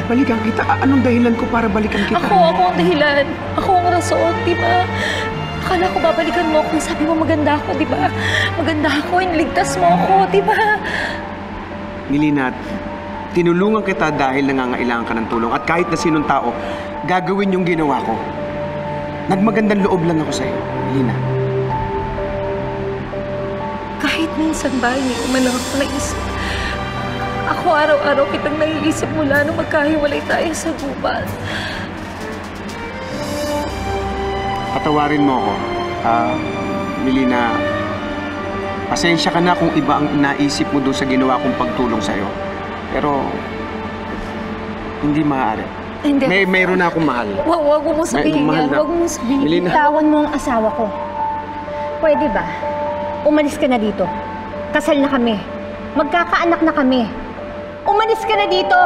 balikan kita. Anong dahilan ko para balikan kita? Ako ang dahilan. Ako ang rason, di ba? Akala ko babalikan mo ako. Sabi mo maganda ako, di ba? Maganda ako, iniligtas mo ako, di ba? Melina, tinulungan kita dahil nangangailangan ka ng tulong. At kahit na sinong tao, gagawin yung ginawa ko. Nagmagandang loob lang ako sa'yo, Melina. Kahit minsan ba, hindi ko man ako naisip. Ako araw-araw kitang naiisip mula nung magkahiwalay tayo sa gubat. Patawarin mo ako. Melina, pasensya ka na kung iba ang naisip mo doon sa ginawa kong pagtulong sa'yo. Pero, hindi maaari. Hindi. Mayroon na akong mahal. Wag mo sabihin yan. Wag mo sabihin. Melina. Tawan mo ang asawa ko. Pwede ba? Umalis ka na dito. Kasal na kami. Magkakaanak na kami. Umalis ka na dito!